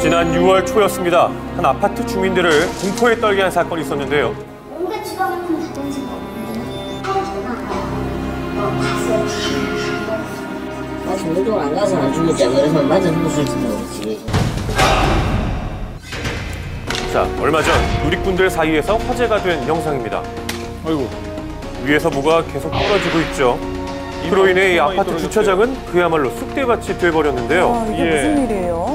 지난 6월 초였습니다. 한 아파트 주민들을 공포에 떨게 한 사건이 있었는데요. 온갖 주방 같은 거 다 던진 거. 하루 전화 봤어요. 다시 운동을 안 가서 안 죽었지. 그래서 맞아 죽었을지도 모르지. 자, 얼마 전 누리꾼들 사이에서 화제가 된 영상입니다. 아이고. 위에서 뭐가 계속 떨어지고 있죠. 그로 인해 이 아파트 주차장은 그야말로 쑥대밭이 돼버렸는데요. 이게 무슨 일이에요?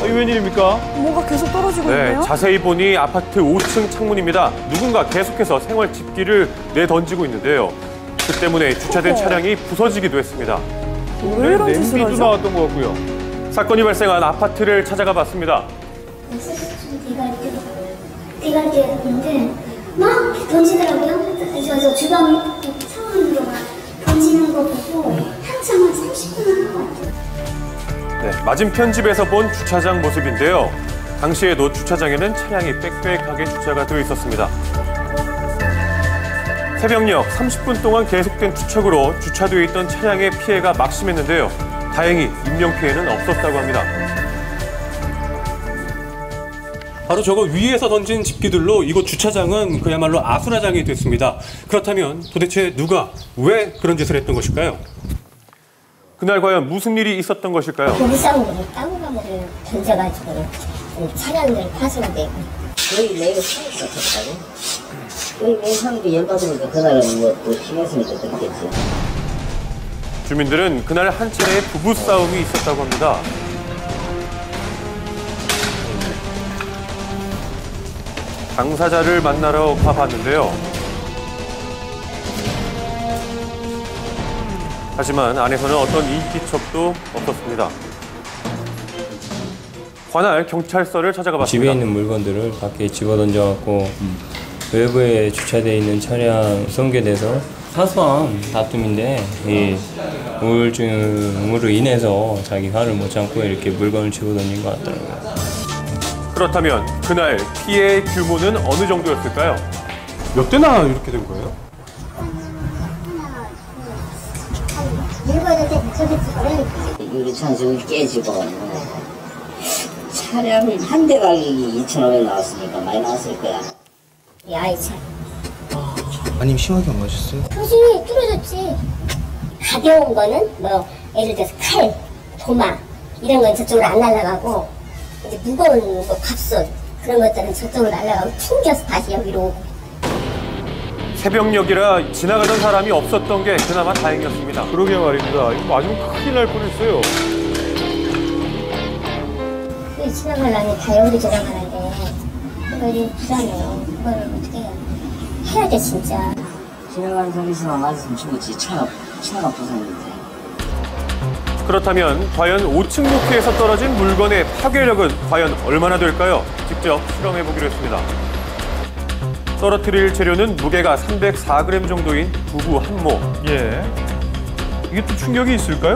이게 웬일입니까? 뭐가 계속 떨어지고 있네요? 자세히 보니 아파트 5층 창문입니다. 누군가 계속해서 생활 집기를 내던지고 있는데요. 그 때문에 주차된 차량이 부서지기도 했습니다. 왜 이런 짓을 냄비도 하죠? 나왔던 것 같고요. 사건이 발생한 아파트를 찾아가 봤습니다. 대가리 있는데 막 던지더라고요. 저 주방에 창문으로 막 던지는 거 보고 한참 한 30분 한 것 같아요. 맞은편 집에서 본 주차장 모습인데요. 당시에도 주차장에는 차량이 빽빽하게 주차가 되어 있었습니다. 새벽녘 30분 동안 계속된 추척으로 주차되어 있던 차량의 피해가 막심했는데요. 다행히 인명피해는 없었다고 합니다. 바로 저거 위에서 던진 집기들로 이곳 주차장은 그야말로 아수라장이 됐습니다. 그렇다면 도대체 누가 왜 그런 짓을 했던 것일까요? 그날 과연 무슨 일이 있었던 것일까요? 고기 싸움으로 땅가물을 던져가지고 차량을 파손되고 거의 매일 사고가 됐다고? 거의 매일 사람들이 열받으니까 그날은 뭐 심했으니까 그렇겠지. 주민들은 그날 한 차례의 부부싸움이 있었다고 합니다. 당사자를 만나러 가봤는데요. 하지만 안에서는 어떤 인기척도 없었습니다. 관할 경찰서를 찾아가 봤습니다. 집에 있는 물건들을 밖에 집어던져갖고 외부에 주차되어 있는 차량 손괴돼서 사소한 다툼인데 이 우울증으로 인해서 자기 화를 못 참고 이렇게 물건을 집어던진 것 같더라고요. 그렇다면 그날 피해의 규모는 어느 정도였을까요? 몇 대나 이렇게 된 거예요? 일본에 저기 유리창 저기 깨지고 차량 한 대 가격이 2,500 나왔으니까 많이 나왔을 거야. 이 아이 차 아님 심하게 안 맞았어요? 표시 뚫어졌지. 가벼운 거는 뭐 예를 들어서 칼, 도마 이런 건 저쪽으로 안 날아가고 이제 무거운 거 갑옷 그런 것들은 저쪽으로 날아가고 튕겨서 다시 여기로 오고. 새벽녘이라 지나가던 사람이 없었던 게 그나마 다행이었습니다. 그러게 말입니다. 이거 맞으면 큰일 날 뻔했어요. 여기 지나가려면 다 여기로 지나가는데 이거 불안해요. 그거를 어떻게 해야 돼 진짜. 지나가는 사람이서만 맞았으면 죽었지. 차가 부서졌는데. 그렇다면 과연 5층 높이에서 떨어진 물건의 파괴력은 과연 얼마나 될까요? 직접 실험해보기로 했습니다. 떨어뜨릴 재료는 무게가 304g 정도인 두부 한 모. 예. 이게 또 충격이 있을까요?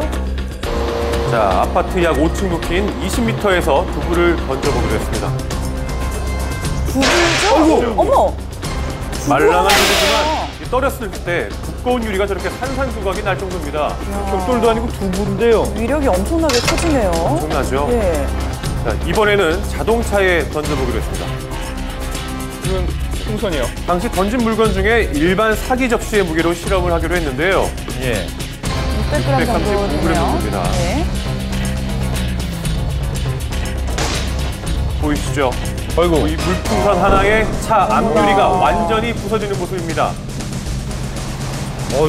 자, 아파트 약 5층 높이인 20m에서 두부를 던져보기로 했습니다. 두부죠? 어머! 말랑한 두부지만 떨었을 때 두꺼운 유리가 저렇게 산산조각이 날 정도입니다. 벽돌도 아니고 두부인데요. 위력이 엄청나게 커지네요. 엄청나죠? 예. 자, 이번에는 자동차에 던져보기로 했습니다. 이건 풍선이요. 당시 던진 물건 중에 일반 사기 접시의 무게로 실험을 하기로 했는데요. 예. 600g 정도 635g 되네요. 정도입니다. 네. 보이시죠? 아이고. 이 물풍선 하나에 차 앞유리가 완전히 부서지는 모습입니다.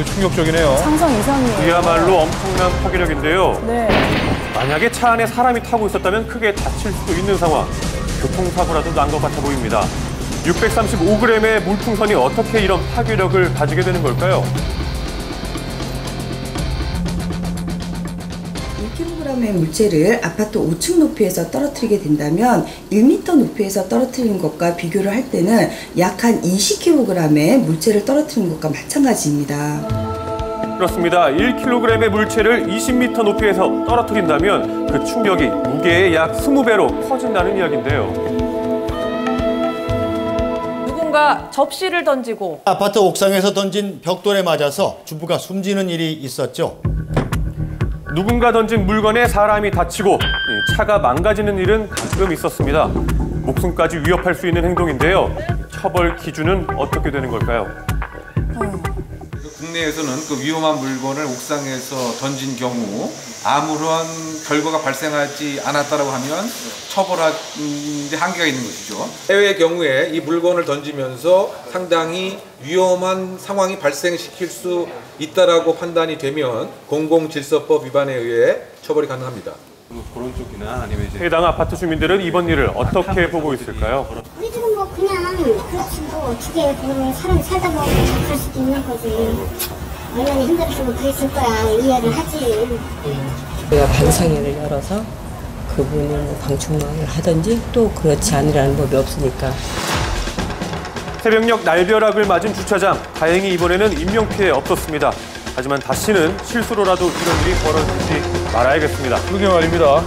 충격적이네요. 상상 이상이에요. 그야말로 엄청난 파괴력인데요. 네. 만약에 차 안에 사람이 타고 있었다면 크게 다칠 수도 있는 상황. 교통사고라도 난 것 같아 보입니다. 635g의 물풍선이 어떻게 이런 파괴력을 가지게 되는 걸까요? 1kg의 물체를 아파트 5층 높이에서 떨어뜨리게 된다면 1m 높이에서 떨어뜨리는 것과 비교를 할 때는 약 한 20kg의 물체를 떨어뜨리는 것과 마찬가지입니다. 그렇습니다. 1kg의 물체를 20m 높이에서 떨어뜨린다면 그 충격이 무게의 약 20배로 커진다는 이야기인데요. 누군가 접시를 던지고 아파트 옥상에서 던진 벽돌에 맞아서 주부가 숨지는 일이 있었죠. 누군가 던진 물건에 사람이 다치고 차가 망가지는 일은 가끔 있었습니다. 목숨까지 위협할 수 있는 행동인데요. 처벌 기준은 어떻게 되는 걸까요? 국내에서는 그 위험한 물건을 옥상에서 던진 경우 아무런 결과가 발생하지 않았다고 하면 처벌하는 데 한계가 있는 것이죠. 해외의 경우에 이 물건을 던지면서 상당히 위험한 상황이 발생시킬 수 있다라고 판단이 되면 공공질서법 위반에 의해 처벌이 가능합니다. 그런 쪽이나 아니면 이제 해당 아파트 주민들은 이번 일을 어떻게 보고 있을까요? 우리들은 뭐 그냥 그렇지 뭐 어떻게 보면 사람이 살다 보면 그럴 수도 있는 거지. 얼마나 힘들었으면 그랬을 거야 이해를 하지. 우리가 방사회를 열어서 그분이 뭐 방충망을 하든지 또 그렇지 않으라는 법이 없으니까. 새벽녘 날벼락을 맞은 주차장. 다행히 이번에는 인명피해 없었습니다. 하지만 다시는 실수로라도 이런 일이 벌어지지 말아야겠습니다. 그러게 말입니다.